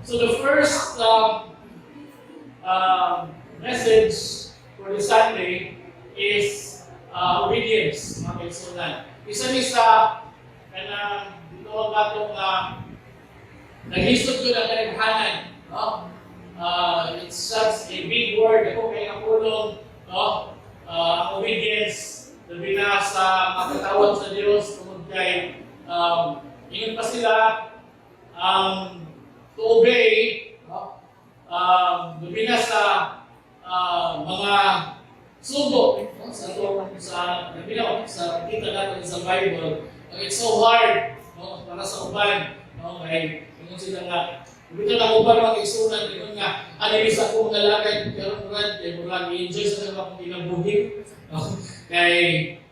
So the first message for the Sunday is obedience. Okay, so na. Isa-isa kanang dito ang batong naglisod ko ng kanaghanan. No? It's such a big word. Ako kay kapulong, no? Obedience. Labi na sa makatawad sa Diyos tungkol kay ingon pa sila to obey, no? Labi na sa mga sugo, no? sa labi na sa kita natin sa Bible. It's so hard, no? Para sa uban, no? Kaya ingon sila nga dito na uban mga kaisunan, ingon nga anilis ako mga lagay pero murag i-enjoy sa mga akong kinabuhi. Kay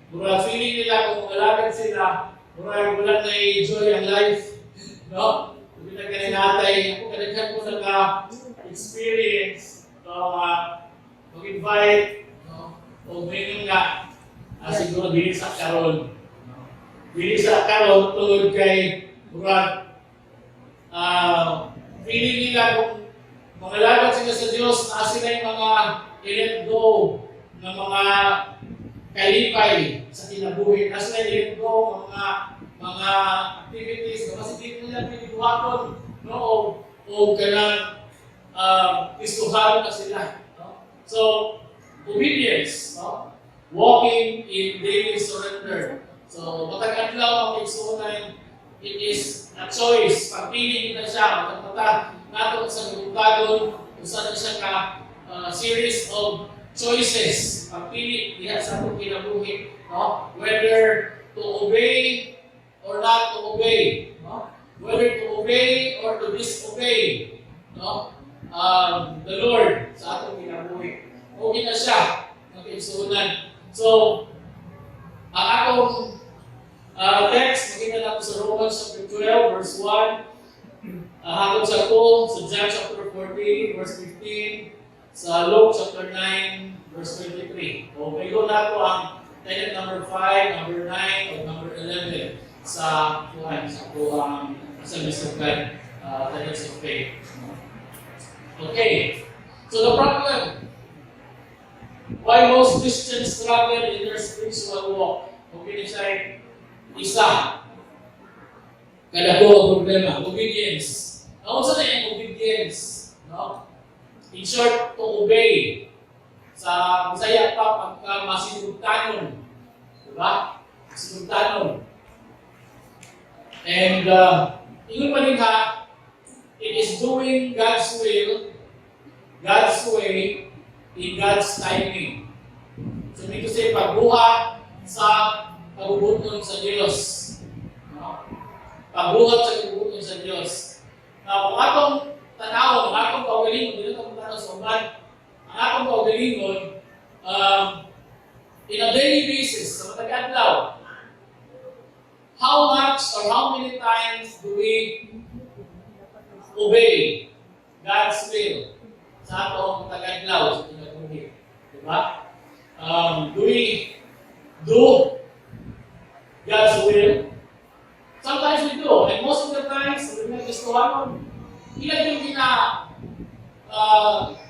murag feeling nila kung malapit sila, murag wala na i-enjoy ang life. No? Hindi na kaninatay. Ako kanaghan ko nag-experience mag-invite o mayroon nga siguro dili sa karon. Dili sa karon tungod kay murag feeling nila kung mangalagad sila sa Diyos na sila yung mga i-let go ng mga kalipay sa kinabuhi. Nasa na i-let go mga activities kasi dito nila piniguhaton, no? O kanang istuhan na sila. No? So, obedience, no? Walking in daily surrender. So, matag-adlaw ang kaigsunan, it is a choice. Pagpili kita siya, matag nato sa gulugtagon, kung saan siya ka series of choices. Pagpili diha sa atong kinabuhi, no? Whether to obey or not to obey, no? Whether to obey or to disobey, no? The Lord sa atong kinabuhi. Okay na siya ng kaigsunan. So, ang atong text, makita natin sa Romans chapter 12, verse 1. Hanggang sa po, sa John chapter 14, verse 15, sa Luke chapter 9, verse 23. O, paigo na po ang tenet number 5, number 9, o number 11 sa Kuhan, sa po ang Assemblies of God, tenets of faith. Okay, so the problem, why most Christians struggle in their spiritual walk? Okay, siya isa. Kada ko problema, obedience. Ano sa yung obedience? No? In short, to obey. Sa Bisaya pa, pagka masinugtanon. Diba? Masinugtanon. And, ingon pa rin ha, it is doing God's will, God's way, in God's timing. So, may kasi pagbuhat sa kabubuton sa Diyos. No? Pagbuhat sa kabubuton sa Diyos. Now, kung atong tanaw, ang atong kaugalingon, dito itong tanaw sa uban, ang atong kaugalingon, in a daily basis, sa matag-adlaw, how much or how many times do we obey God's will sa atong matag-adlaw sa kinabuhi? Diba? Do we do God's will? Sometimes we do, and most of the times, we may gusto naman. Ilan yung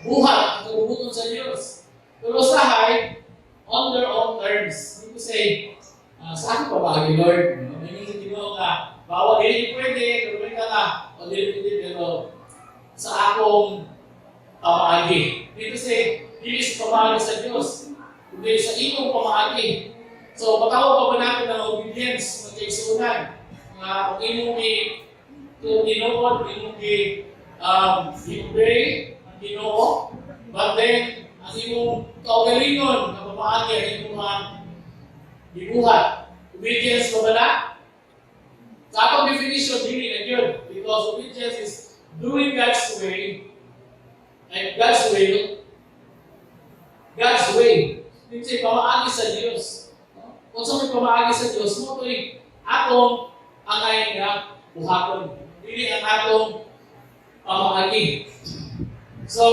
buhat ang kabubuton sa Diyos. Pero usahay, on their own terms. Hindi ko say, sa akin pa ba, Lord? Hindi mo na, bawal, hindi pwede, pero ka na, o hindi pwede, pero sa akong pamaagi. Hindi ko say, hindi sa pamaagi sa Diyos, hindi sa iyong pamaagi. So, matawag pa ba natin ng obedience, magkaigsunan? Kung imong tinuod, imong i-obey ang Ginoo, but then, ang imong kaugalingon na pamaagi ang imong gibuhat. Obedience mo ba na? Sa akong definition, dili na yun. Because obedience is doing God's way, and God's will, God's way. Hindi pamaagi sa Diyos. Kung sa may pamaagi sa Diyos, mo ito'y atong angay nga buhaton. Dili ang atong pamaagi. So,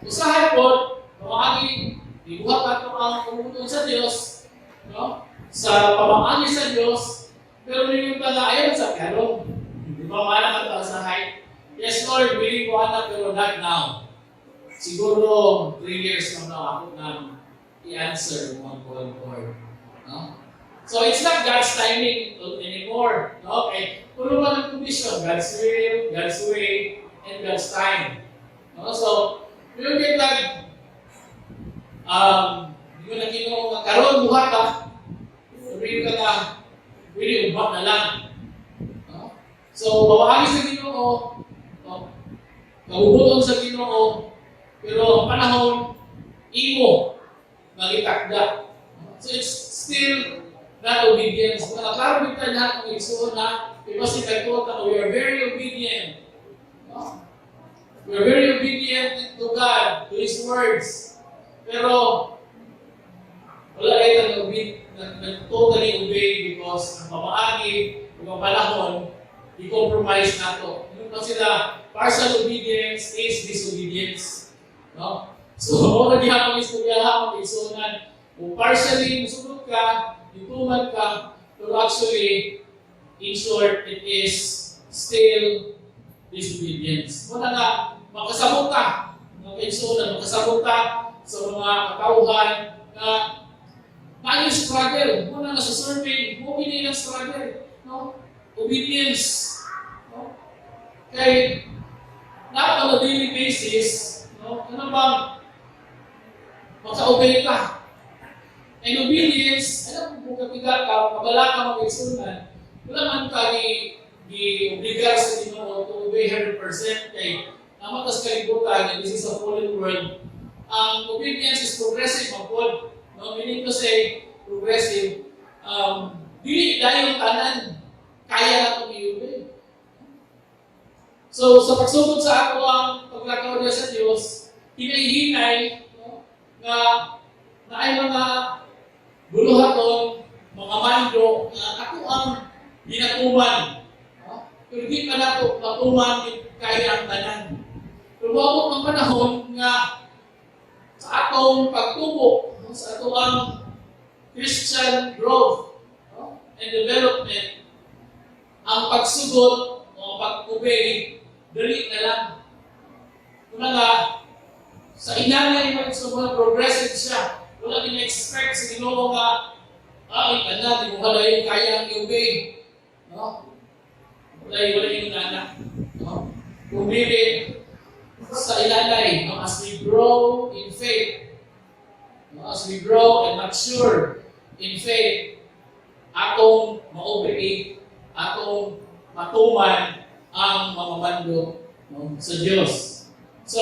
usahay po, pamaagi, ibuhat nato ang kabubuton sa Diyos, no? Sa pamaagi sa Diyos, pero ninyo pala ayaw sa karon. Di ba man ang usahay? Yes, Lord, willing ko anak, pero not now. Siguro 3 years from now, ako na i-answer mo ang call, Lord. No? So it's not God's timing anymore. No? Okay? Puro lang ang condition. God's will, God's way, and God's time. No? So, yung kita, hindi mo na Ginoo nga, karoon buhat ka, sabihin ka na, really, ubat na lang. No? So, bawaagi sa Ginoo, no? Kabubuton sa Ginoo, pero ang panahon, imo, magitakda. So, it's still not obedience. Kung nakakarabit tayo lahat ng igsoon na, because if I thought we are very obedient. No? We are very obedient to God, to His words. Pero, wala kayo totally obey because ang pamaagi, ang panahon, i-compromise na ito. Yung pa sila, partial obedience is disobedience. No? So, kung nagihapang istoryahan, mag-igsunan, kung partially musunod ka, ituman ka, pero actually, in short, it is still disobedience. Muna nga, makasabot ka, makasabot ka sa mga katauhan na paano yung struggle. Muna nga sa survey, mobili ng struggle. No? Obedience. No? Kaya, not on a daily basis, no? Ano bang maka-obey ka? And obedience, alam mo kung kapigat ka, kabala ka mag-exunan, wala man ka i-obligar sa Ginoo to obey 100% kay namatas kalibutan, and this is a fallen world. Obedience is progressive, magpod. No? Meaning to say, progressive. Dili dahil tanan, kaya na itong i-obey. So, sa pagsugod sa ako ang paglakaw niya sa Diyos, hinay-hinay, no? na ay mga buluhaton, mga mando, na ako ang ginatuman. No? Pero di pa na ito matuman kaya ang tanan. Pero wabot ng panahon nga sa atong pagtubo, no? Sa atong Christian growth, no? And development, ang pagsugod o pag-obey, dali na lang. Kuna nga, sa inanay mo sa mga progressive siya, wala din expect sa Ginoo nga, ay, di mo halay, kaya ang i-obey. No? Wala yung anak. No? Pumili sa ilalay, no? As we grow in faith, no? As we grow and mature in faith, atong ma-obey, atong matuman ang mamamando, no? Sa Diyos. So,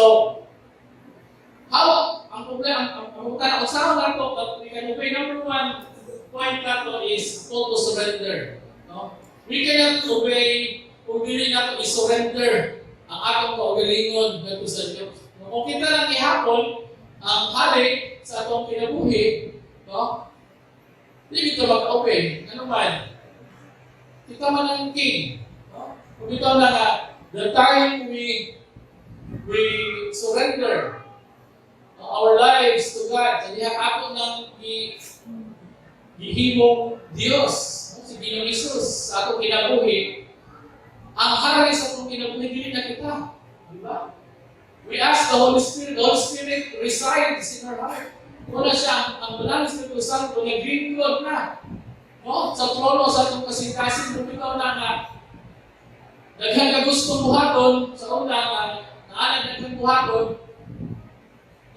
how, ang problema, ang usahan na ito, at we can obey, number one point na ito is call to surrender. No? We cannot obey kung hindi natin i-surrender ang atong kaugalingon nato sa Diyos. No? Kung kita lang ihapon ang hari sa atong kinabuhi, no? Hindi kita mag-obey. Ano man? Kita man ang king. No? Kung ito na nga, the time we surrender our lives to God, sa diha ako ng gihimong Diyos, no? Si Ginoong Hesus, sa atong kinabuhi, ang hari sa atong kinabuhi, dili na kita. Diba? We ask the Holy Spirit resides in our heart. Wala siya, ang Banal Espiritu Santo, nag-greenwood na. No? Sa trono, sa atong kasing-kasing, kung ikaw na nga, daghan ka gusto buhaton, sa una nga, naanan daghan buhaton,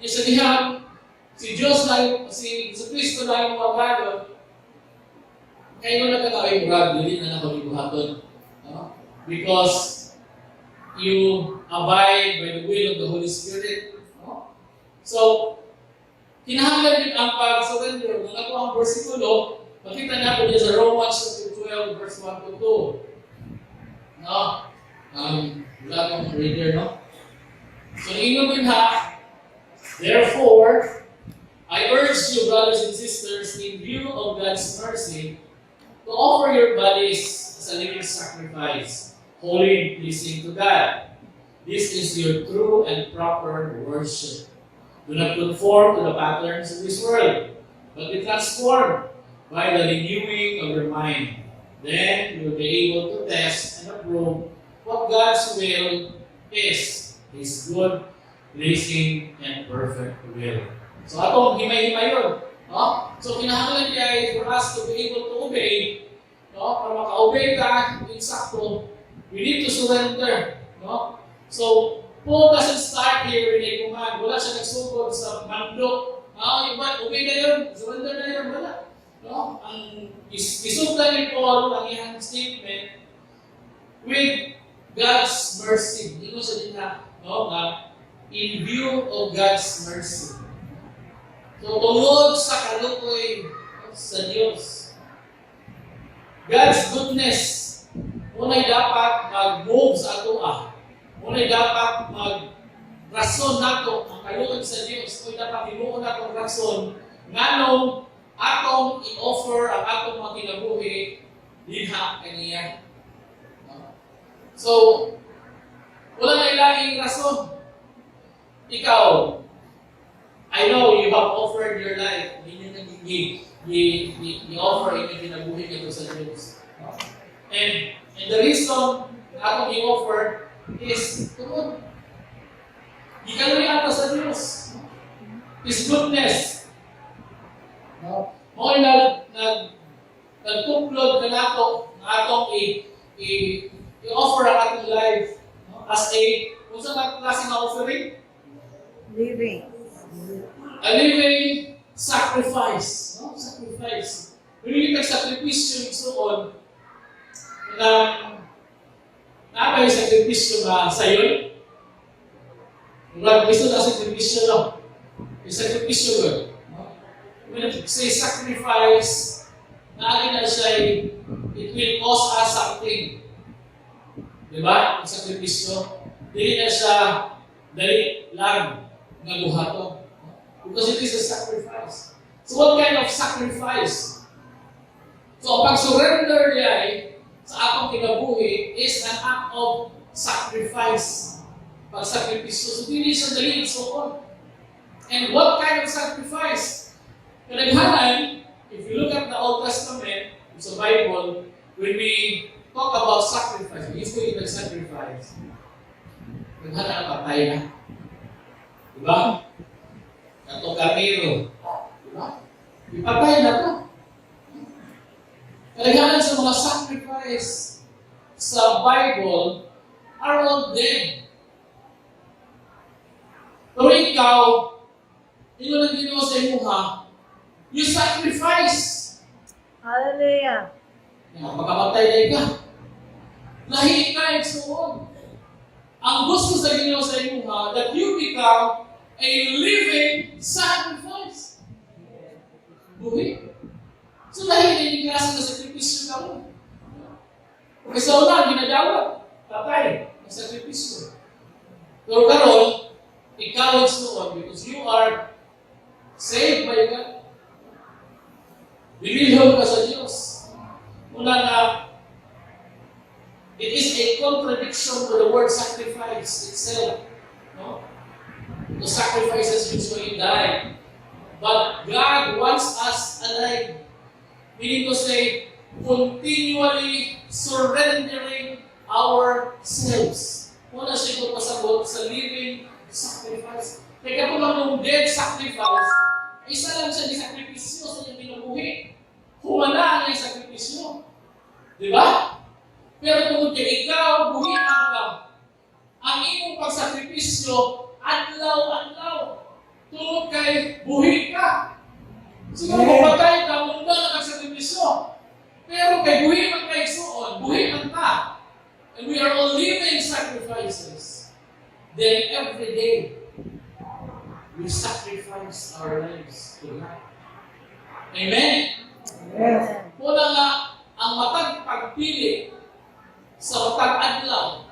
sa dihang, si Diyos na si Kristo na yung mga bago, kayo na kakawin brad, hindi na nakalibuhaton. No? Because you abide by the will of the Holy Spirit. No? So, kinahanglan din ang pag-surrender. Kung ako ang versikulo, makita natin niya sa Romans 12, verse 1 to 2. No? Wala akong reader, no? So, ingon din ha, therefore, I urge you, brothers and sisters, in view of God's mercy, to offer your bodies as a living sacrifice, holy and pleasing to God. This is your true and proper worship. Do not conform to the patterns of this world, but be transformed by the renewing of your mind. Then you will be able to test and approve what God's will is His good, pleasing, and perfect will. So atong himay-himay yun. No? So kinahanglan niya for us to be able to obey. No? Para maka-obey ka, insakto, we need to surrender. No? So, Paul doesn't start here with a command. Wala siya nagsugod sa mandok. Yung ba, obey na yun, surrender na yun, wala. No? Ang isugdan ni Paul, ang iyang statement, with God's mercy. Hindi ko sa dinha, no? In view of God's mercy. So, tungod sa kalukoy sa Diyos. God's goodness, unay dapat mag-move sa ato Unay dapat mag-rason nato ang kalukoy sa Diyos. Unay dapat himuon nato ang rason nganong atong i-offer ang atong mga kinabuhi dinha kaniya. So, wala na ilahing rason. Ikaw, I know you have offered your life. Hindi nyo i-offer inyong kinabuhi ito sa Diyos. And the reason na atong i-offer is tungod. Ikaluwi ato sa Diyos. His goodness. Mo'y nagtuklod na nato na atong i-offer ang atong life as kung saan klase na offering? A living sacrifice. No? Sacrifice. Hindi nag-sakripisyo yung suon na yung sakripisyo na sayon. Wala gusto na sakripisyo, no? Yung sakripisyo yun. When I say sacrifice, naagin na siya it will cost us something. Diba? Yung sakripisyo. Hindi na siya dali lang na buhato. Because it is a sacrifice. So what kind of sacrifice? So ang pag-surrender niya sa akong kinabuhi is an act of sacrifice. Pag-sakripisyo. So hindi siya dali and so on. And what kind of sacrifice? Kadaghanan, if you look at the Old Testament, it's a Bible, when we talk about sacrifice, we usually nag-sacrifice. Kadaghanan ang patay na. Diba? Katong kamero. Diba? Ipatay na to. Kadaghanan sa mga sacrifice sa Bible are all dead. Pero ikaw, ino na ginawa sa imuha, you sacrifice. Hallelujah. Pagkamatay na ka. Lahi ka and so on. Ang gusto sa ginawa sa imuha, that you become a living sacrifice. Buhi. So dahil hindi klase na sakripisyo ka mo. Kung sa una, ginadawat, patay, ang sakripisyo. Pero karon, ikaw is noon because you are saved by God. Bibihon ka sa Diyos. Una na, it is a contradiction to the word sacrifice itself. No? The sacrifices usually die. But God wants us alive. Meaning to say, continually surrendering ourselves. Una siya ito pasagot sa living sacrifice. Kaya kung ang dead sacrifice, isa lang siya ni sakripisyo sa iyong kinabuhi. Humana ang iyong sakripisyo. Di ba? Pero kung ikaw, buhian ka, ang iyong pagsakripisyo, adlaw-adlaw. Tungod kay buhi ka. Siguro pumatay ka, munda na nagsakripisyo. Pero kay buhi man kay suon, buhi man ka. And we are all living sacrifices. Then every day, we sacrifice our lives to God. Amen? Yes. Una nga, ang matag pagpili sa matag adlaw,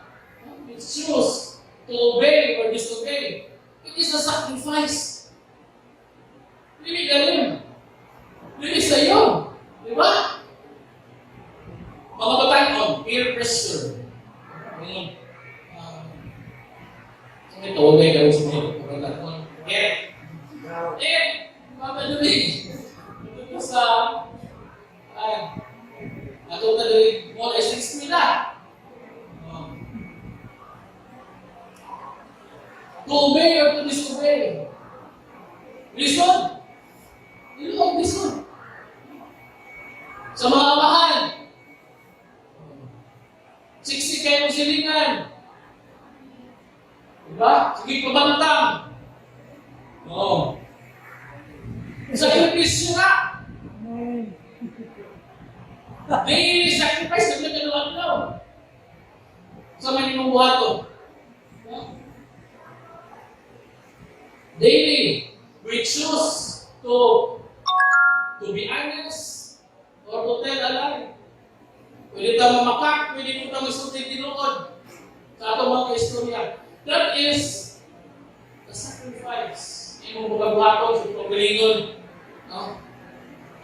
we choose to obey or disobey. It is a sacrifice. Hindi galing. Hindi sa iyo. Di ba? Mga batayon, peer pressure. Ito, okay, gawin sa mga pagkakataon. Mamadali. Ito sa, ato na dali, more as 6 nila. To obey or to disobey? Listen. Listen. Sa mga amahan, siksik kayo ng silingan. Diba? Sige, pabantang. Oo. Sakripisyo na. Amen. Daily sacrifice na pinagalawan. Sa mga buhato. Daily, we choose to be honest or to tell a lie. Pwede tayo mamakak, pwede mo tayo isulti tinuod sa atong mga kaistorya. That is a sacrifice. Yung mga buhato sa pagalingon.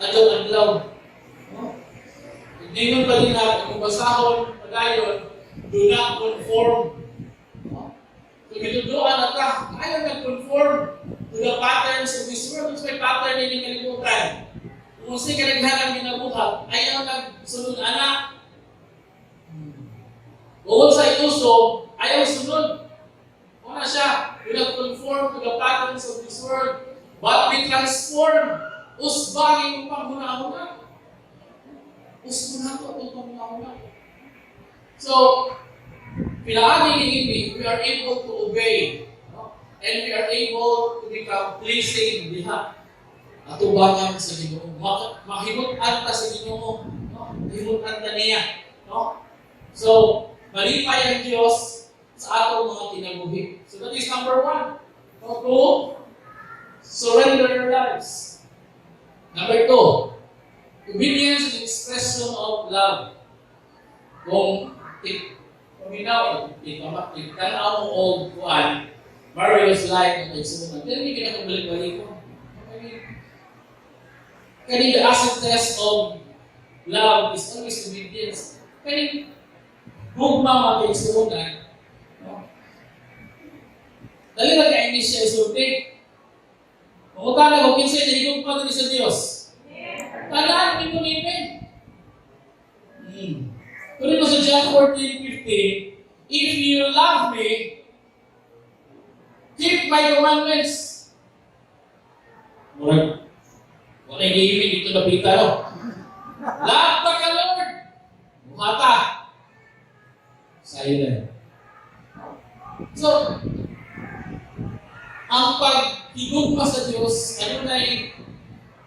Adlaw-adlaw. Hindi nun pa din natin, kung basahon, padayon, do not conform. Kung ituduan na ka, ayaw nag-conform to the patterns of this world. Kung may pattern na yung kalimutan. Kung sa'y kanaghanang ginabuhat, ayaw nagsunod anak. Kung sa ituso, ayaw sunod. Kung na siya, do not conform to the patterns of this world, but be transformed. Usbangin mo pang huna-huna. Usbangin mo pang huna-huna. So, pinaani ni we are able to obey, and we are able to become pleasing diha. Atubangan sa Ginoo. Mahimutan ta sa Ginoo, mahimutan ta niya, no? So, malipay ang Diyos sa atong mga kinabuhi. So that is number 1. To surrender your lives. Number 2, obedience is expression of love. Kung paminaw, tanaw mo o kuan, Mario's life ang nagsumunod. Pero hindi kinakabalik-balik ko. Kani the acid test of love is always obedience. Kani hugma magigsunan. Dali na ka-English siya isulti. Makuta na kung kinsay na higugma din sa Diyos. Tanaan, hindi mo nipin. Pero ito sa John 14:15, if you love me, keep my commandments. Wala yung iimin dito na pita, no? Love ka, Lord. Buhata. Silent. So, ang paghigugma sa Diyos, ano na yung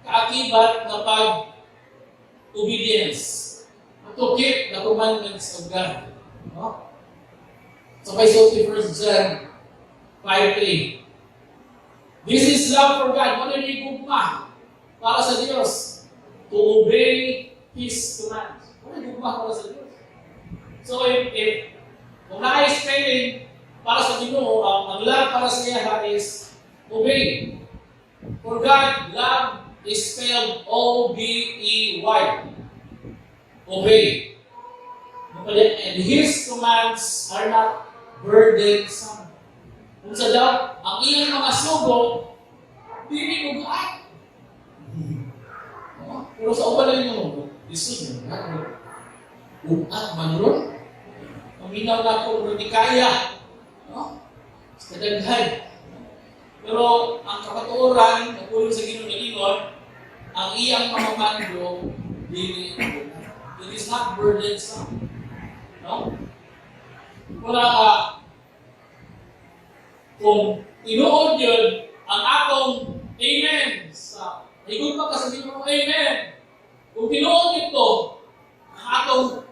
kaakibat na pag-obedience. To keep the commandments of God. No? So, by so 1 John 5:3. This is love for God. Ano yung higugma para sa Diyos? To obey His commands. Ano yung higugma para sa Diyos? So, if kung naka-spelling para sa Ginoo, ang love para sa iya is obey. For God, love is spelled O-B-E-Y. Obey. And His commands are not burdensome. Kung sa daw, ang iyong mga sugo, hindi mo gaan. Pero sa upa lang yung isun mo, buat manron. Paminaw na po, hindi kaya. Sa daghay. Pero ang kapatuoran, napulong sa Ginoo ang iyang mga mando, dili it is not burdensome. No? Wala ka, kung tinuod yun, ang atong amen, higod pa ka sa Ginoo, amen. Kung tinuod ito, ang atong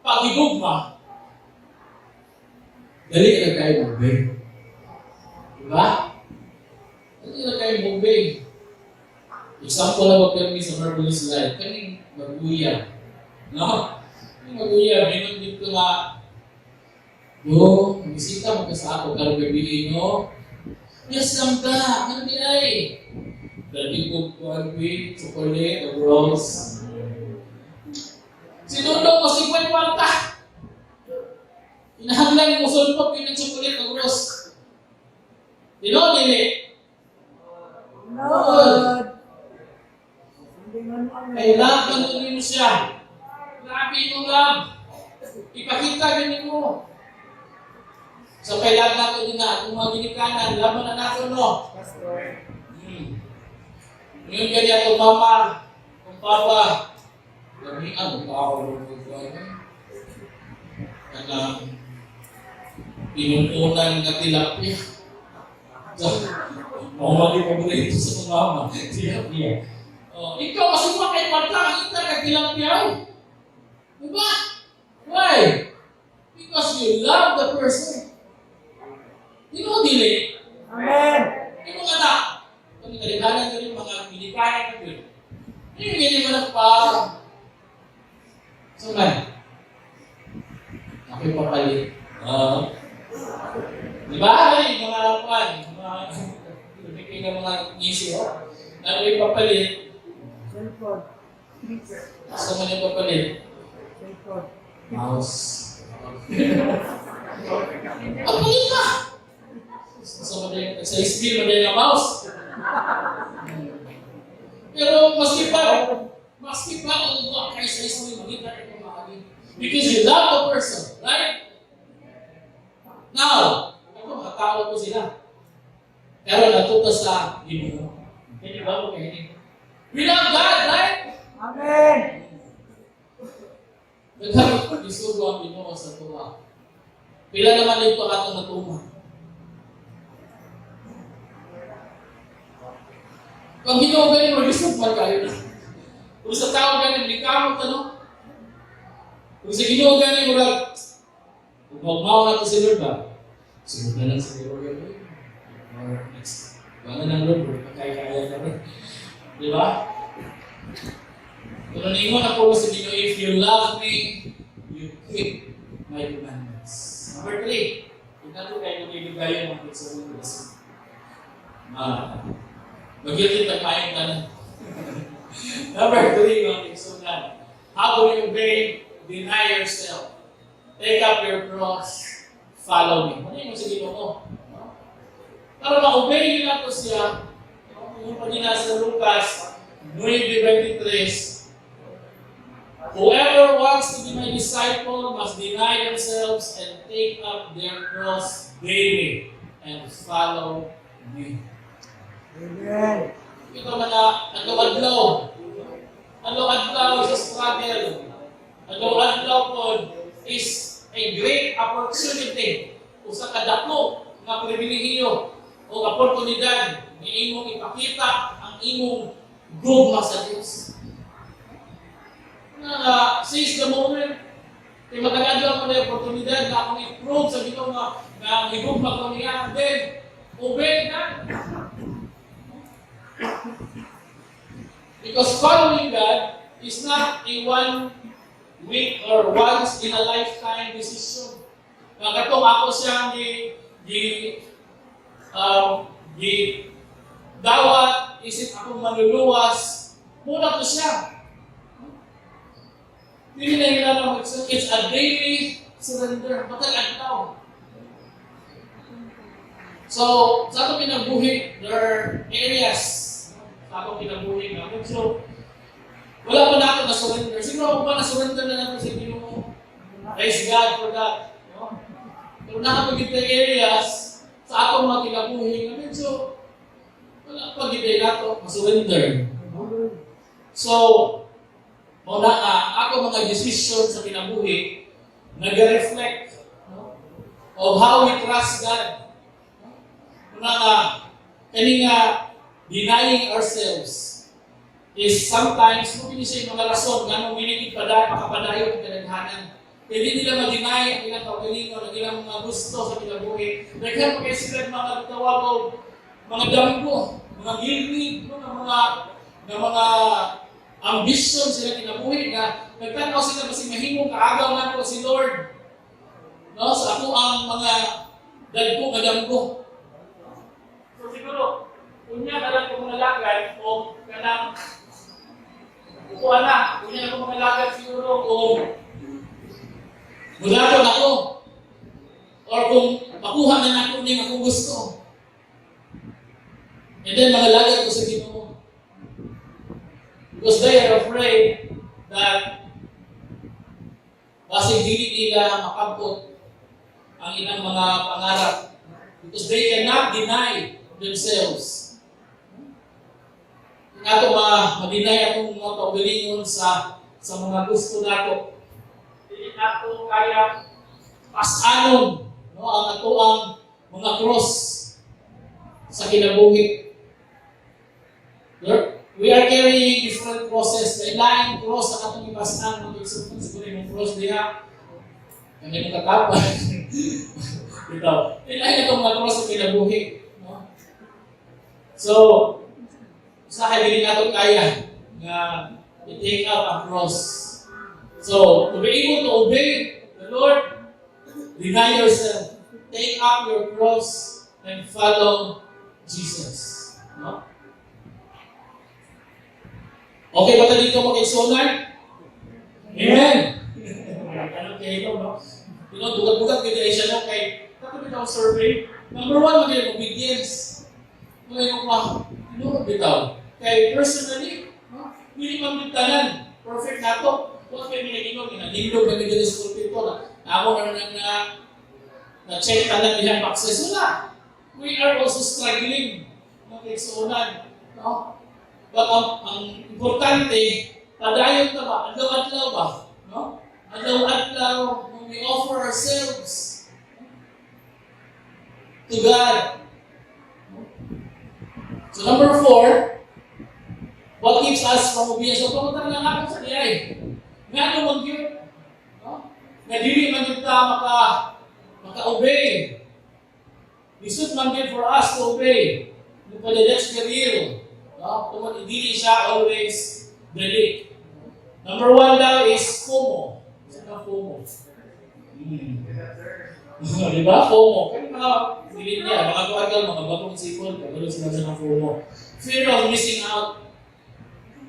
paghigugma, dali na kayo mag-obey. Diba? Dali na kayo mag-obey. Example na magkami sa Marvelous Life, kaning mag-uya. No? Kaning mag-uya, minun dito nga, yo, bisita mo ka sa ako, karong gabi, no? Yes, lang ka, ano di ay? Dali ko kualpi, chocolate, o rose. Sinundo ko, 50 kwarta. Inahanglan mo, sulpok yun ng chocolate, o rose. Dino, nili. Lord. Ay, love, ganun mo siya. Grabe mo, love. Ipakita ganun mo. So kailangan natin din na kung mga ginikanan, laban na natin, no? Pastor. Ngayon ganyan kung mama, kung papa, lamian, tao, pinupunan na tilapia. So, mali pa muna ito sa mama, tilapia. Ikaw kasi makay pata, kita ka tilapia. Diba? Why? Because you love the person. You know, dili. Amen. Yung mga anak, kung kalikanan ko rin, mga milikanan ko rin. Yung ganyan mo na pa. So, man, ako'y papalit. Di ba? Ay, mga pan, mga mga ngisi, ako'y papalit. Cellphone. Gusto mo niya papalit? Cellphone. Mouse. Papalit ka! Gusto mo din, sa skill mo din ang mouse. Pero maski pa, ang buwan kayo sa isang magiging natin kumakain. Because you love the person, right? Now, ako makatawag ko sila. Pero natuto sa Ginoo. Hindi ba mo kayo? We love God, right? Amen. Nagkaroon ko isugo ang Ginoo sa tuwa. Pila naman ito atong natuma. Pag Ginoo ganyan, mag-isip man kayo na. Kung sa tao ganyan, di kamot ano? Kung sa Ginoo ganyan, kung magmaw natin si Lord ba? Sunod na lang sa Lord yun. Or next. Banga ng Lord, kaya ka rin. Di ba? Pero ningon na po sa Ginoo, if you love me, you keep my commandments. Number 3, hindi natin kayo nagigigayan ng pagsasabi Magyutin tagmayang ka na. Number 3, mga kiksunan. How do you obey? Deny yourself. Take up your cross. Follow me. Ano yung sa Ginoo mo? Para ma-obey yun nato siya, yung pagina sa Lucas 9:23, whoever wants to be my disciple must deny themselves and take up their cross daily and follow me. Amen. Ito mga adlaw-adlaw. Adlaw-adlaw sa struggle. Adlaw-adlaw po is a great opportunity o sa kadako nga pribilehiyo o oportunidad na imong ipakita ang imong gugma sa Diyos. Seize the moment. Kaya magkakadlaw mo na oportunidad na akong i-prove sa Ginoo na higugma ko niya. Then, obey God. Because following God is not a 1 week or once in a lifetime decision. Katong ako siyang dawat, isip akong manluluwas, muna ko siya. Hindi na hinanong, it's a daily surrender. Matag-adlaw. So, sa itong pinagbuhi, there are areas sa itong pinagbuhi namin. So, wala pa na ako na-surrender. Siguro ako ba na-surrender na natin sa Ginoo? Praise God for that. No? Pero nakapagit na areas sa atong mga kinabuhi na medyo wala pag-ibay nato, ma-surrender. So, muna ako mga decision sa kinabuhi nag-reflect of how we trust God. Muna denying ourselves is sometimes, kung siya yung mga rason, gano'ng makapadayo ang pinaghanan. Kaya hindi nila mag-deny ang ilang kaugalingon, ang ilang mga gusto sa kinabuhi. Dahil kaya sila mga tawag mga damgo, mga gilid, mga ambition sila kinabuhi na nagtanaw sila kasi mahimong kaagaw na po si Lord. No? Sa ako ang mga dagko, madamgo. So siguro, kunya ka lang kung nalagay o kanang kukuha na, kunya na kung nalagay siguro o mulaton ako or kung makuha na ako din akong gusto. And then mga lagay ko sa Ginoo. Because they are afraid that basig dili nila makabot ang ilang mga pangarap. Because they cannot deny themselves. Nato ma-deny atong mga kaugalingon sa mga gusto nato. Dili nato kaya pasanon ang atoang mga cross sa kinabuhi. We are carrying different crosses. The laing cross sa katong ipasan ng isip siguro yung cross diha. Kami nakatapad. Ito. Laing itong mga cross sa kinabuhi. No? So, sa kaya nato kaya na i-take out ang cross. So, to be able to obey the Lord, deny yourself. Take up your cross and follow Jesus. No? Okay ba dito mag-exonan? Amen! Ano kayo ito, no? Dugat-dugat kayo siya, no? Kay, katulad ng survey, number 1, magiging obedience. Ngayon pa, bitaw. Kay personally, hindi man bitanan. Perfect na to. Huwag kayo minaginom, inanindog na medyo sa pulpito na ako na-check tanan niya ang access. Wala. We are also struggling mag-exonan. No? But ang importante, padayon na ba? Adlaw-adlaw ba? No? Adlaw-adlaw, when we offer ourselves to God. So number 4, what keeps us from obedience? So pamunta na lang ako sa diay. Nga ano mag yun? No? Nga dili man yun ta maka-obey. This man meant for us to obey. That's the real. No? Kung hindi siya always dali. Number 1 daw is FOMO. Saan ang FOMO? Diba? FOMO. Kaya mga dilid niya, mga kuwagal, mga bagong sipon, kagalo sila sa FOMO. Fear of missing out.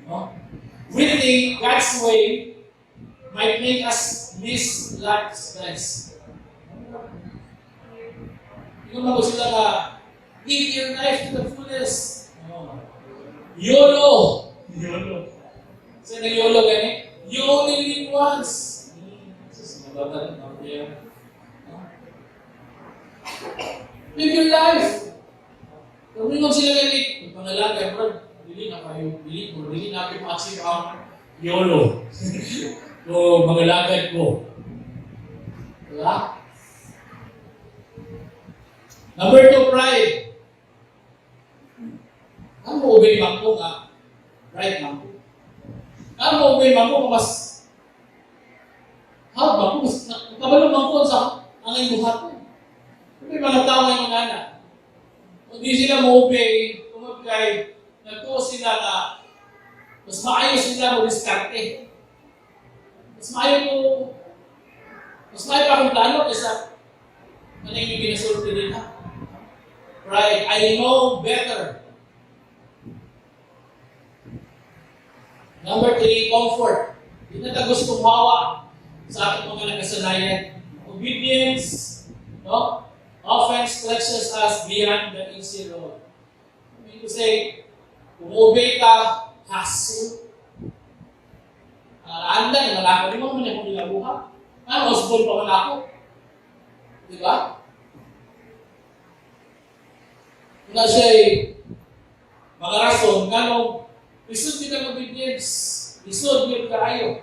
No? Reading God's way might make us miss life's best. Yung mga sila na live your life to the fullest. YOLO. YOLO. Saan ang YOLO gani? You only live once. Live your life. Kung hindi mo sila gani, pangalaga, bro, dili na kayo, dili na kayo ma-achieve ang YOLO. O mangalagad ko. Diba? Number 2, pride. Ano mo obey man ko nga? Pride man ko. Ano mo obey man ko mas ba ko? Kabalo man ko sa ang iyong buhat ko. May mga tao na yung nana. Kung di sila mo-obey, kung kay nagtuo sila na mas maayos sila mo diskarte. Mas maayo pa akong plano kaysa ano yung ginasulti nila. Right, I know better. Number 3, comfort. Hindi na gusto mawa sa ating mga nakasanayan. Obedience, no? Often stretches us beyond the easy road. I mean to say, kung obey ka, hassle. Anda, naman ako, di mo naman ako nilabuha. Husband pa man ako. Di ba? Nga siya mga rason, ganong lisod kita mag-obedience. Lisod yun kaayo.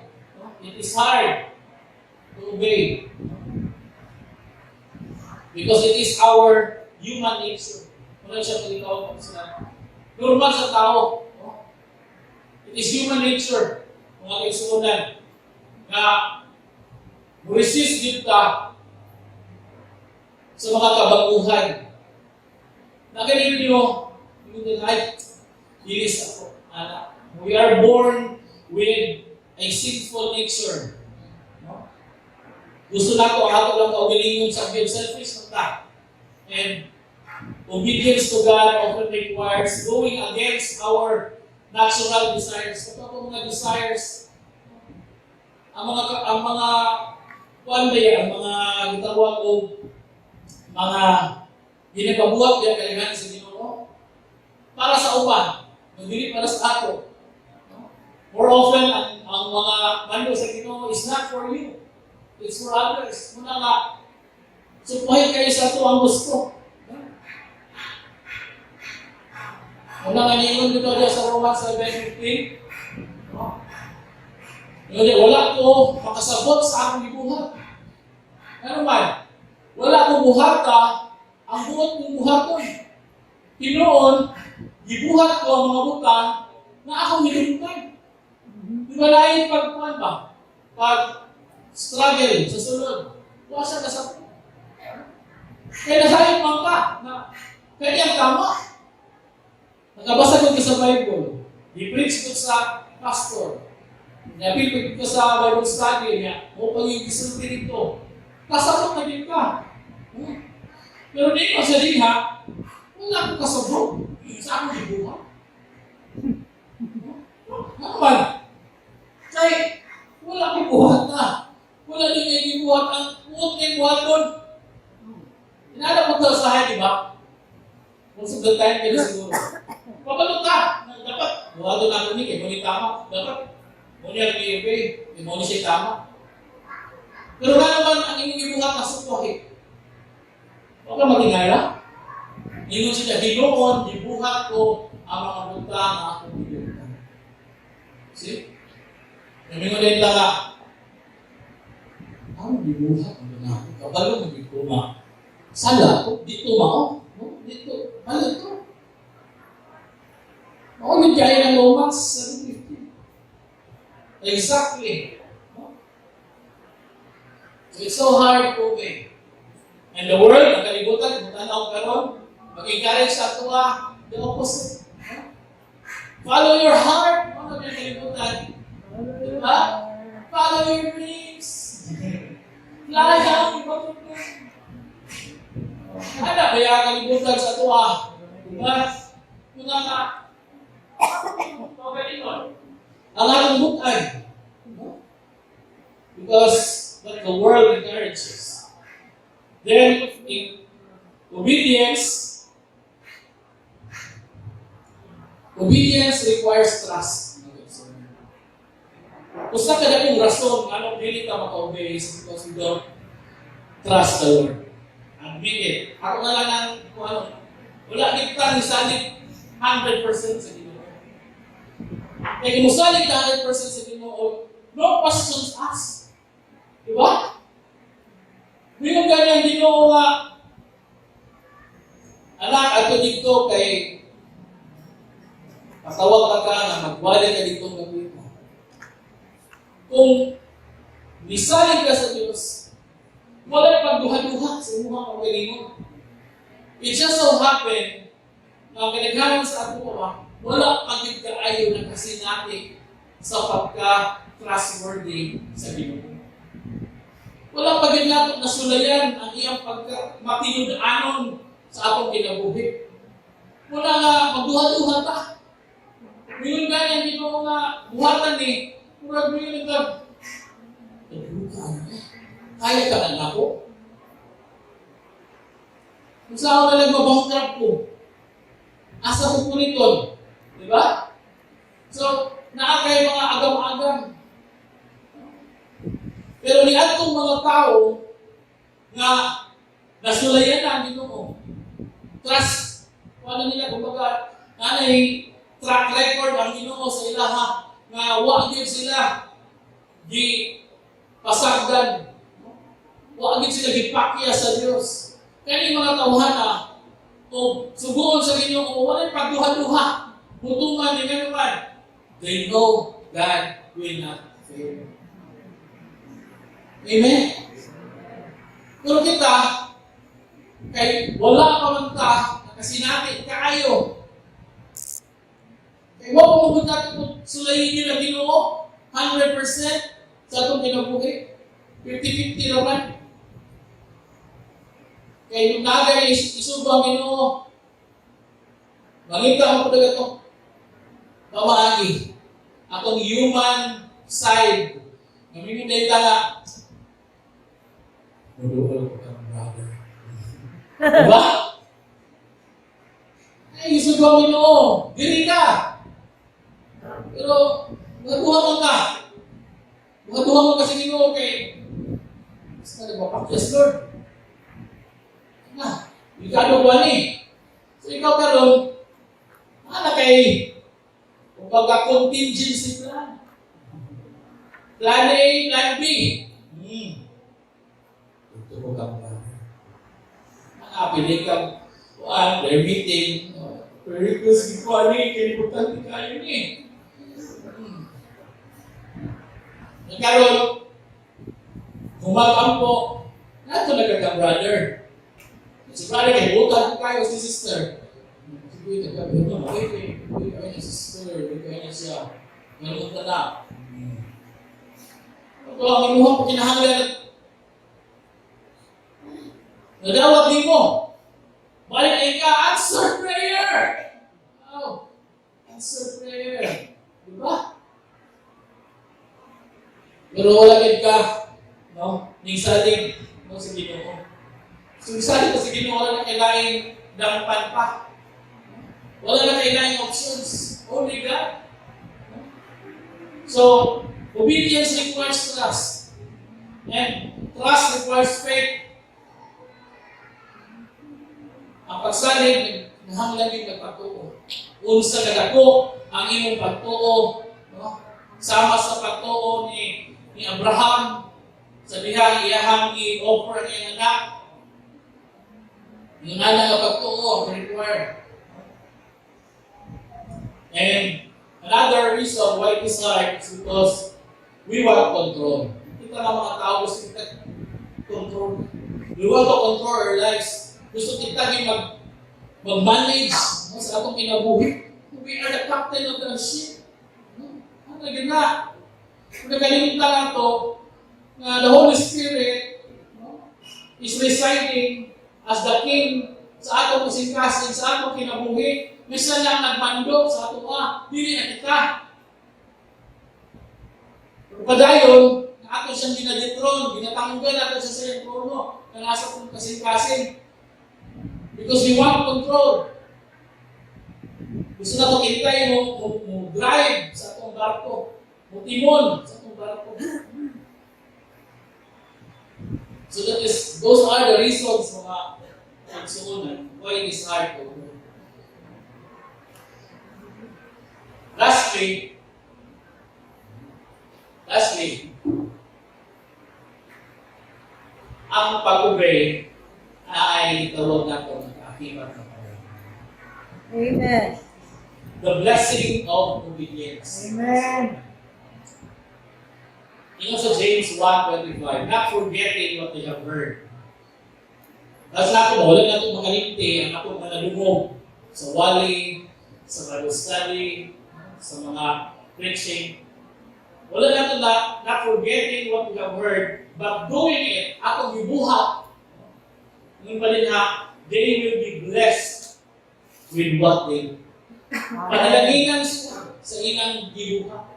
It is hard to obey. Because it is our human nature. Wala siya pag-ikaw sa normal sa tao. It is human nature. Mga kaisunan na resist din ka sa mga kabaguhan. Na ganito nyo, yung ay, ilis ako. We are born with a sinful nature. No? Gusto na ko, ato lang kaugalingon sa being selfish na. And obedience to God often requires going against our natural desires. Kapag mga desires, ang mga gitawag o mga ginapabuhat yan kailangan sa Ginoo para sa uban, hindi para sa ato. More often, ang mga mando sa Ginoo is not for you. It's for others. Muna nga, Supuhin kayo sa ito ang gusto. Wala nga niyon dito diya sa Romans 7:15. Wala ko makasabot sa akong gibuhat. Ano man? Wala ko buhata, ang buhat kong buhaton. Hinoon, gibuhat ko ang mga butang na akong hinuntan. Di ba lain pagkuhan ba? Pag struggle sa sunod. Wala siya kasapit. Kaya nasayang man ka na kaya ang tama. Nakabasa ko sa Bible. I-preach ko sa pastor. Napipig ko sa Bible study niya. O pag-iisulti dito. Kasabot na din ka. Pero di ko sa diha, wala akong kasabot. Sa akong ibuha. Ano ba? Kaya wala akong buhat na. Wala din yung ibuhat. Ang buhat na ibuhat doon. Inala mo sa sahay, di ba? Kung sa tayo kayo siguro. Pabalot ka. Dapat, buhat doon ako ni, kaya mo ni tama. Dapat, mo niya nag-i-ibig, mo ni siya tama. Pero nga naman ang inyong ibuhat na supohi. Huwag ka magingala. Ingon siya, Ginoon, ibuhat ko ang mga butang na akong ibuhat. See? Namingon din lang nga, ang ibuhat ang ganako. Kabalo mo dito ma. Sala ko, dito mao. Dito, ano ito? Ako nagkaya ng Romans 7:15. Exactly. It's so hard to obey. And the world, ang kalibutan, kung tanaw karon, mag-encourage sa ito the opposite. Follow your heart. Ano yung kalibutan? Diba? Follow your dreams. Fly down. Ano kaya kalibutan sa ito Diba? Yung nga ang ating butay. Because what the world encourages. Then, in obedience requires trust. Kung sa kada kong rason, anong hindi ka maka-obey is because we don't trust the Lord. Admit it. Ako na lang ang, wala kita ni salit 100% sa Ginoo. Kaya kung musalit ka 100% sa Ginoo, no questions asked. Diba? Ngayon ganyan Ginoo nga, anak, ato dito kay patawag ka na magwala ka dito ng gabi mo. Kung misalig ka sa Diyos, wala pagduha-duha sa imuha pagalingon. It just so happened na kinaghanan sa ato wala pagid kaayo na kasinati sa pagka-trustworthy sa Ginoo. Wala pagid nato nasulayan ang iyang pagka-matinud-anon sa atong kinabuhi. Wala nga magduha-duha ta. Ngayon ganyan Ginoo nga buhatan ni murag ngayon nagkab. Kaya ka na ako? Kung saan ako na nagbabankrupt ko, asa ko puniton. Diba? So, naakay mga agam-agam. Pero ni atong mga tao nga nasulayan na ang Ginoo. Trust. Kung ano nila, kumbaga, nanay track record ang Ginoo sa ilaha nga wag yun sila di pasagdan. Wag yun sila gipakya sa Dios. Kaya yung mga tawhana o subuon sa Ginoo wala pagduha-duha. Hutuman ni naman. They know God will not fail. Amen? Pero kita, kay wala pa man ta, nakasinati kaayo. Kay wala pa man ta sulayin nyo na Ginoo, 100% sa itong kinabuhi. 50-50 naman. Kay yung nagay isubang Ginoo, mangita mo po ito. Pamaagi. Atong human side. Namiminday ka nga. Maduwal ko kang brother. Diba? Ay, isubang Ginoo. Dili ka. Pero, magaduha mo ka. Magaduha mo kasi Ginoo kay basta nagpapakyas, Lord. Na, ikado ba ni? So ikaw karon, ana kay kumbaga contingency plan. Plan A, plan B. Ito ko ka plan. Nakapili ka, prayer meeting, prayer request ko ani, kaya importante kayo ni. Nagkaroon, humakampo, nato nagkaka-brother. Si brother kay butan ko kayo si sister. Sige, nagkaroon mo, okay, kayo niya sister, kayo niya siya. Ngayon ka na. Ito ang inuha ko kinahanglan. Nadawat din mo. Balik ay ka, answer prayer! Wow, answer prayer. Diba? Pero wala ka, no? Ning salig, no, sa Ginoo. So, salig ko sa Ginoo, wala na kailangan dampan pa. Wala na kailangan options. Only God. So, obedience requires trust. And trust requires faith. Ang pagsalig, nahanglan din pagpatuo. Unsa nagako ang imong pagtuo, no? Sama sa pagtuo ni Abraham, sa dihang iyahang i-offer niya anak. Yung anak na pagtuo ang required. And another reason why it is hard is because we want control. Kita na mga tao gusto kita control. We want to control our lives. Gusto kita mag-manage, no, sa atong kinabuhi. We are the captain of the ship. No? Ano na? Kung nakalimutan lang ito, na the Holy Spirit, no, is residing as the King sa atong kasing-kasing, sa atong kinabuhi. Minsan lang nagmando sa atong dili na kita. Padayon, na ato siyang dinadetron, dinatanggal natin sa siyang trono, na nasa atong kasing-kasing. Because we want control. Gusto na itong hintay mo drive sa atong barko, mo timon sa atong barko. So those are the reasons mga pagsuunan why it is hard to do. Lastly, ang pag-obey ay tawag na ito ng kaakibat ng Panginoon. Amen. The blessing of obedience. Amen. You know sa James 1:25, not forgetting what they have heard. Tapos na ako, wala na itong makalimti, ang akong manalungog sa wali, sa Bible study, sa mga preaching. Wala na ito not forgetting what we have heard, but doing it, akong ibuhat. Nung balin they will be blessed with what they do. Panalanginan sila sa ilang gibuhat.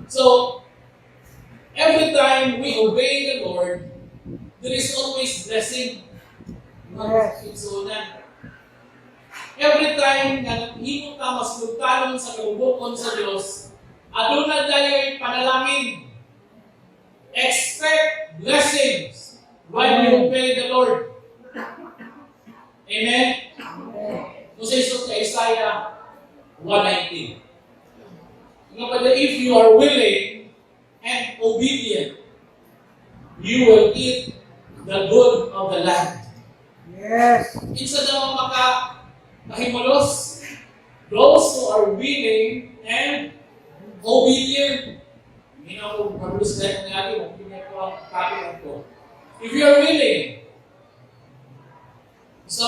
So, every time we obey the Lord, there is always blessing. Yes. Every time na himo ka mas lugtalon sa kabubukon sa Dios, aduna dayoy panalangin. Expect blessings while you obey the Lord. Amen? Kung sa isos ka Isaiah 1:19. Nga pala, if you are willing and obedient, you will eat the good of the land. Yes. Insa daw makahimulos, those who are willing and obedient. Hindi na ako magulos dahil ng ating magpinag ko ang topic ko. If you are willing, so,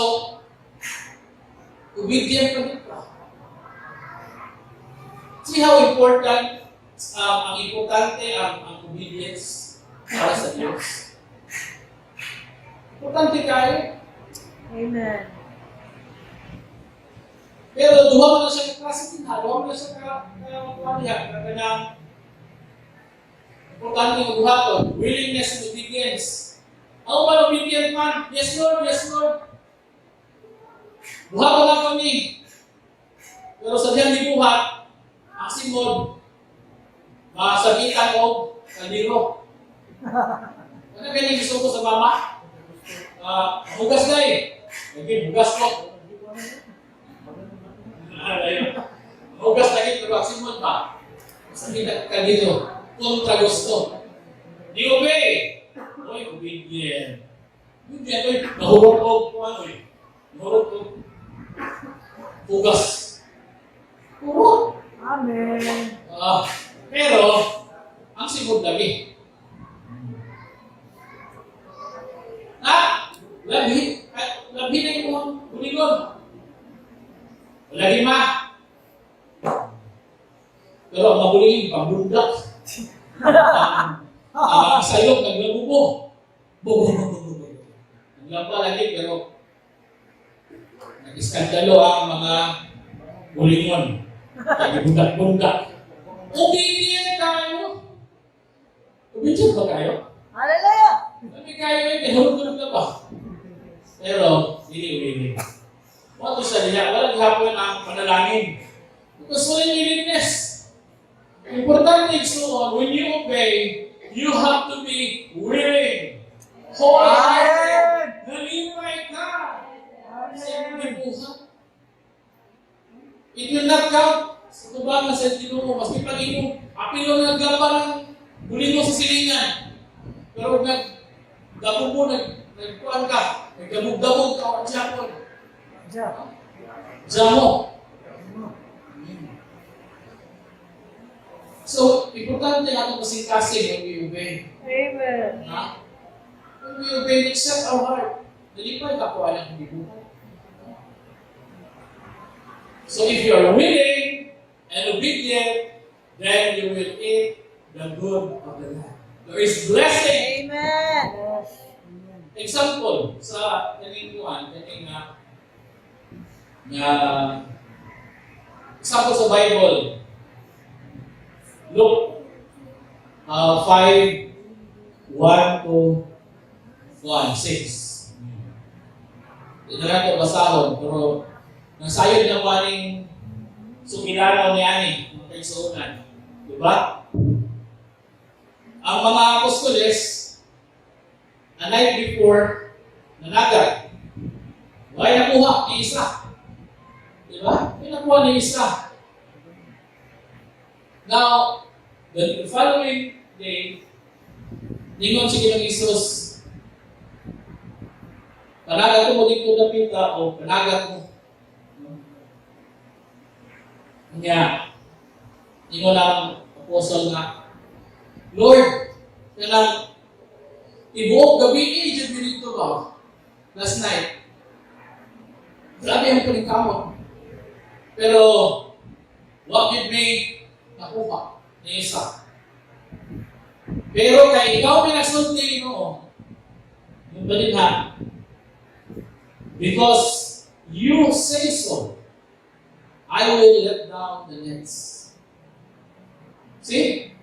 obedient ka din pa. See how important, ang importante ang obedience para sa Diyos. Importante kayo. Amen. Pero duha mo na siya kaklase din, duha mo na siya kaganang importante ang buhaton, willingness and obedience. Ako ba obedient man? Yes Lord, yes Lord. Buhaton na kami. Pero sa diyan di buhat, ang simod, masabitan o kaliro. Ano ganyan gusto ko sa mama? hugas na eh. Lagi, hugas ko. Hugas lagi, pero simon pa. Sabi ka dito, kontra gusto. Di obey. Oy, obedient. Obedient, oy, nahurot ko ano eh. Nahurot ko. Hugas. Puro. Amen. Pero, ang sigod lagi. Labi na yung bulingon. Lagi ma. Pero ang mabulingin, pambundak. Sayok, naglabubo. Bubo. Naglamba lagi, pero nag-iskandalo ang mga bulingon. Nag-bundak-bundak. Obedient tayo. Obedient ba kayo? Hallelujah. Sabi kayo ay tinulog na ba? Pero, hindi. Wato sa diya, walang hapon ang panalangin. Because walang willingness. Importante ito, when you obey, you have to be willing. Wholehearted. Nalipay ka. Siyempre buhat. It will not count. Sa tubang na sa Ginoo, maski pag-inom, apilo na naggaba ng buling mo sa silingan. Pero nagdabog mo, nagkuhan ka, nagdabog-dabog ka, at siyapon. Jamo. So, importante ang kasing-kasing when we obey. Amen. When we obey, it set our heart. Nalipay ka po alam hindi mo. So, if you are willing and obedient, then you will eat the good of the land. There is blessing. Amen. Example, sa kaninguan, example sa Bible, Luke 5, 1 to 1, 6. Hindi na natin basahon, pero nasayod na maning sumilanaw ni Ani, mga kaisunan. Diba? Ang mga apostoles, a night before, nanagat. Why nakuha ni isa? Diba? May nakuha ni isa. Now, the following day, ningon si Kinang Isus, panagat mo dito na pita o panagat mo. Kanya, ningon ang apostle na, Lord, kanang ibuok gabi dyan dito ba? Last night. Grabe ang paningkamot. Pero, what did me nakuha ni isa? Pero kay ikaw pinasulti mo, yung balita, because you say so, I will let down the nets. See?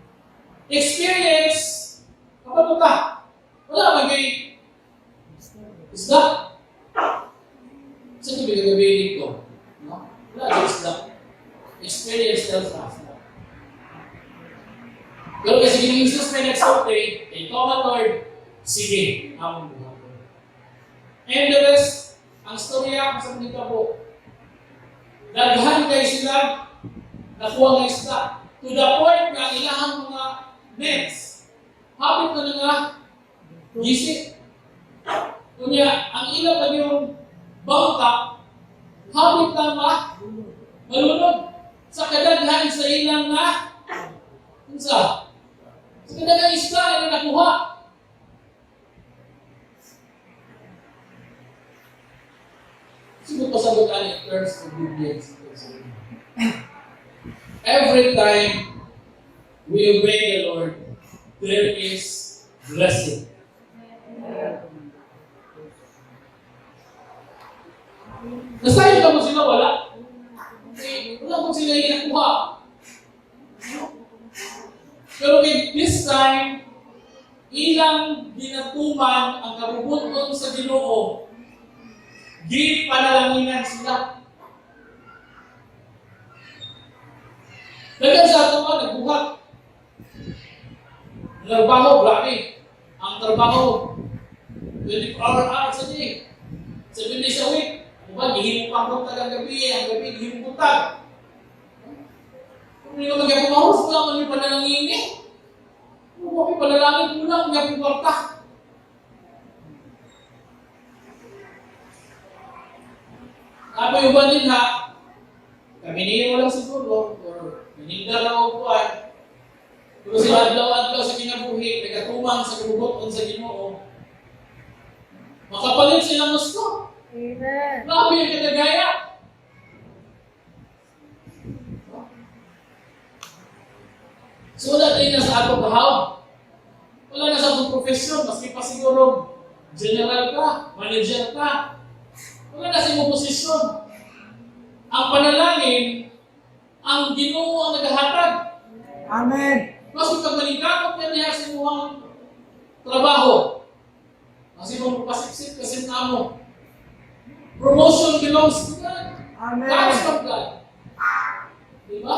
Experience, kapag ka, wala magay isda. Saan ito bigagabihin ko? No? Wala ang isda. Experience tells us. Pero kasi yung Jesus may nagsaute, ikaw na Lord, sige, among buhay. And the rest, ang storya sa mga po, daghan kayo sila, nakuha ng isda. To the point na ilahang mga nets, habit na nga, gisip. Kunya, ang ilang na yung bangka, habit na malunod. Sa kadaghan sa ilang na, sa kadaghan isda na nakuha. Sino pasagot ang terms of obedience? Every time we obey the Lord, there is blessing. Nasayo ka mo sila, wala. Wala mo sila inakuha. Pero this time, ilang ginatuman ang kabubuton sa Ginoo, di panalanginan sila. Dagan sa ato ka, nagbuhat. Trabaho, grabe. Ang trabaho, 24 hours a day. 7 days a week. Ano ba, gihimo pang buntag ang gabi, ang gabi, gihimo buntag. Kung hindi ka mag-iapong oras, wala man yung panalangin eh. Kung bakit panalangin mo lang, mag-iapong kwarta. Ako yung ba din ha, kaminihin mo lang siguro, or maninda lang ako buwan. Pero sila adlaw-adlaw sa kinabuhi, nagkatumang sa kabubuton sa Ginoo. Makapalit sila gusto. Amen. Grabe yung kinagaya. So wala tayo na sa atong bahaw. Wala na sa atong profesyon, maski pa siguro general ka, manager ka. Wala na sa iyong posisyon. Ang panalangin, ang Ginoo ang naghahatag. Amen. Mas kung maningkamot na niya sa iyong trabaho, kasi mong pasiksik kasi namo. Promotion belongs to God. Amen. God is from God. Diba?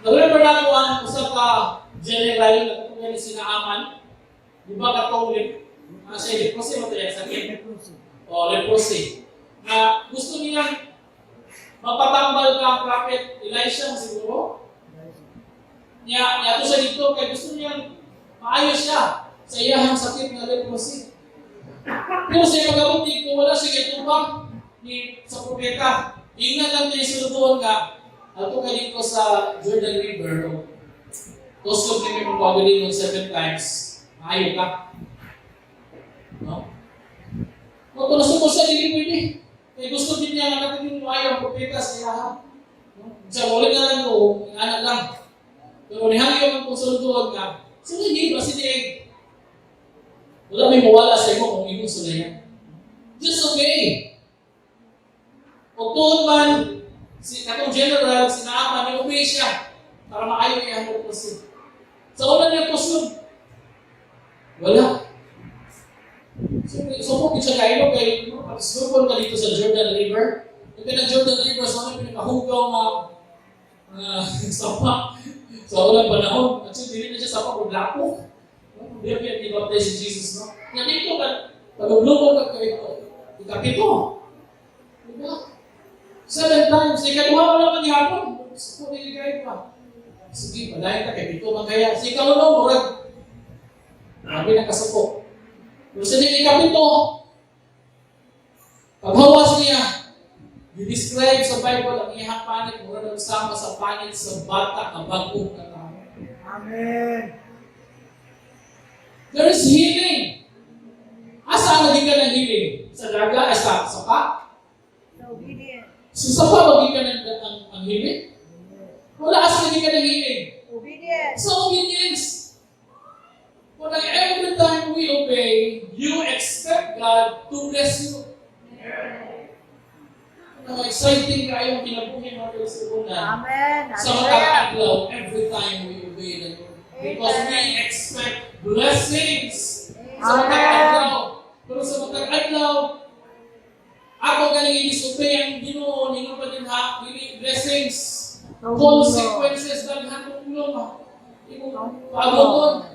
Nag-remember na ko ang usa ka general na katulad ni Sinaaman. Diba katong siya leprosy mo tayo sakit? O leprosy. Na gusto niya mapatambal ka ang prophet Elisha siguro. Niya to siya dito kaya gusto niya maayos siya sa iyahang sakit na leprosy. Pero siya magabuti kung wala siya kitubang ni sa propeta. Ingat lang tayo sulutuan ka. Ato ka dito sa Jordan River. Tusok ni mo pagawin ng 7 times. Maayo ka. No? Kung nasuko siya, hindi pwede. Kaya gusto din niya na natin yung ayaw ang propeta sa iyahan. Sa ulit na lang ko, anak lang. Pero nihangyo ang konsultuhan ka, sulayin ba si Dieg? Wala may mawala sa imo kung ibong sulayan. Just okay. Kung tuon man, si katong general, sinaaman, ni-obey siya para maayo niya ang kusod. Sa una niya kusod, wala. So kung siya kailo kay pag-snorkel ka dito sa Jordan River, yung pinag-Jordan River, sa mga pinakahugaw sapa sa unang panahon. Actually, hindi na siya sapa kung lapo. Hindi na pinag-ibaptize si Jesus, no? Nga dito ka, pag-ublubog ka kayo, ikapito. Diba? 7 times, ikaduha mo naman ni hapon. Gusto ko hindi kayo pa. Sige, palayan ka, kay pito magkaya. Sige, ikaw murag. Grabe na kasapok. Pero sa din ikapito, paghawas niya, i-describe sa Bible ang iyang panit, mura nagsama sa panit sa bata na bagong katao. Amen. There is healing. Asa ang naging ka ng healing? Sa daga, sa sapa? Obedient. Sa sapa maging ka ng ang healing? Wala asa naging ka ng healing? Obedient. Sa obedience. When every time we obey, you expect God to bless you. Ang exciting kayo ang kinabuhin natin sa una. Amen. Sa matag-adlaw, every time we obey the Lord. Because we expect blessings sa matag-adlaw. Pero sa matag-adlaw, ako galing i-disobey ang Ginoo, hindi pa din blessings. Consequences ng hatong ulong. Pagod.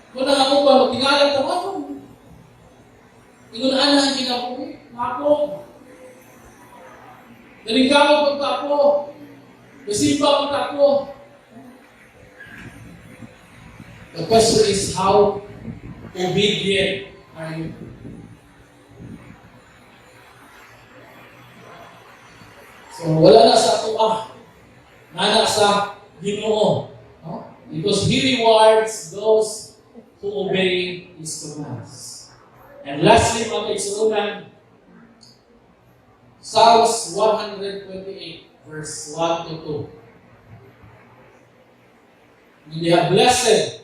Kung ako pa, tingalang ka ako. Ingunaan na ang kinabuhi. Ako. Nalingkamot pa ako. Nasimba pa ako. The question is, how obedient are you? So, wala na sa ato nana sa Ginoo. No? Because He rewards those who obey His commands. And lastly, mga kaigsunan, Psalms 128, verse 1 to 2. They are blessed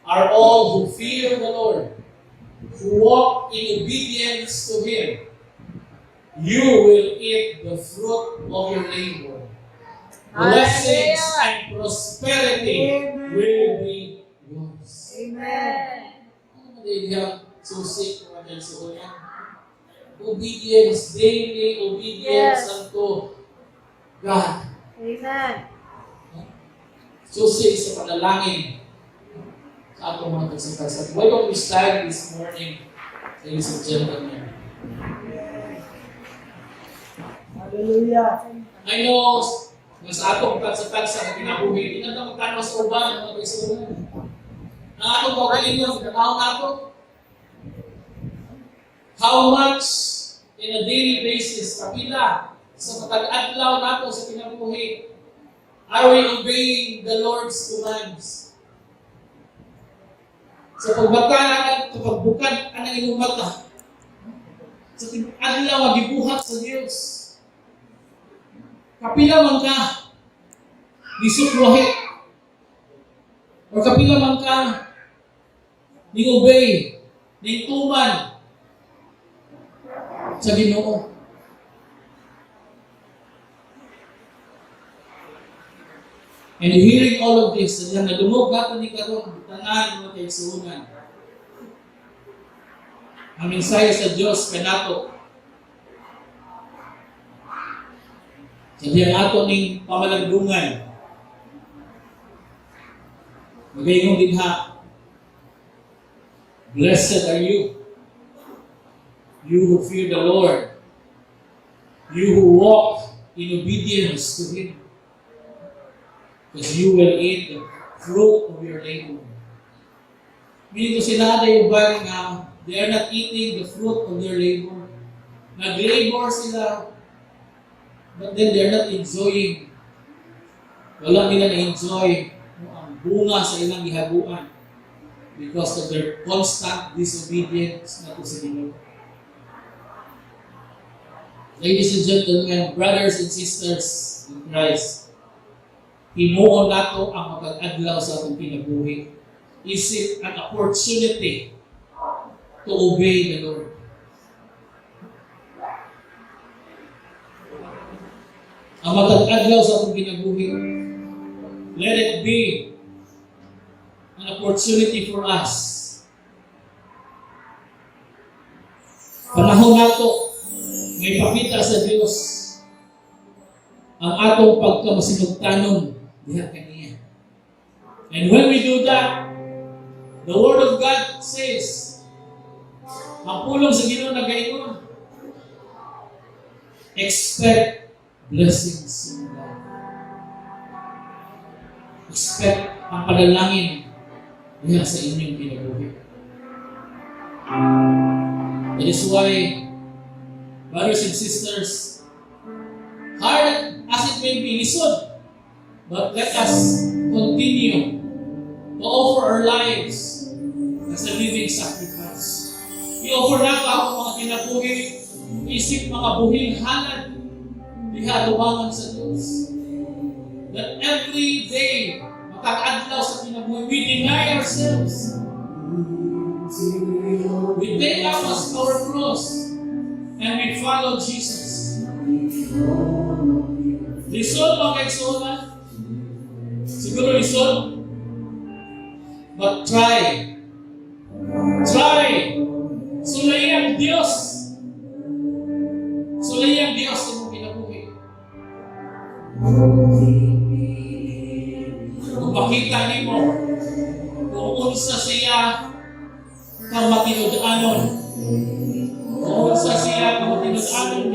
are all who fear the Lord, who walk in obedience to Him. You will eat the fruit of your labor. Blessings and prosperity will be yours. Amen. Ano ba susik mga kaigsunan? Obedience, daily obedience unto God. Amen. susi sa panalangin sa atong mga tagsipasat. Why don't we stand this morning, ladies and gentlemen? Hallelujah. I know, nga sa atong tagsa-tagsa na kinabuhi, hindi na magtanong sa uban, mga kaibigan. Ang atong kaugalingon, katao nato, how much in a daily basis, kapila, sa matag-adlaw nato sa kinabuhi, are we obeying the Lord's commands? Sa pagbaka, pagbukad, ang inyong mata, sa adlaw, gibuhat sa Diyos. Kapila man ka, disukwahe, o kapila man ka, ni-obey, ni-tuman sa Ginoo. And hearing all of this, na nadungog natin ni karon, tanan mo kay suunan. Ang mensahe sa Diyos kanato. Sabi ang ato ning pamalagdungan. Magayong dinha. Blessed are you, you who fear the Lord, you who walk in obedience to Him, because you will eat the fruit of your labor. Meaning to sila yung bang nga, they are not eating the fruit of their labor. Nag-labor sila, but then they are not enjoying. Wala nila na-enjoy ang bunga sa ilang gihabuan because of their constant disobedience na to sa Ginoo. Ladies and gentlemen, brothers and sisters in Christ, himuon nato ang magag-adlaw sa atong kinabuhi. Is it an opportunity to obey the Lord? Ang magag-adlaw sa atong kinabuhi, let it be an opportunity for us. Panahon nato may pakita sa Diyos ang atong pagkamasinugtanon diha kaniya. And when we do that, the Word of God says, ang pulong sa Ginoo nagaingon, expect blessings from God. Expect ang panalangin diha sa inyong kinabuhi. That is why, brothers and sisters, hard as it may be, lisod, but let us continue to offer our lives as a living sacrifice. I-offer nato ako mga kinabuhi, isip mga buhing halad, diha tubangan sa Diyos. That every day, makakadlaw sa kinabuhi, we deny ourselves. We take up our cross and we follow Jesus. Lisod mga kaigsuonan? Siguro lisod? But try. Try. Sulay ang Diyos. Sulay ang Diyos sa mong kinabuhi. Kung makita niyo kung unsa siya kang matinud-anon. Kung unsa siya kang matinud-anon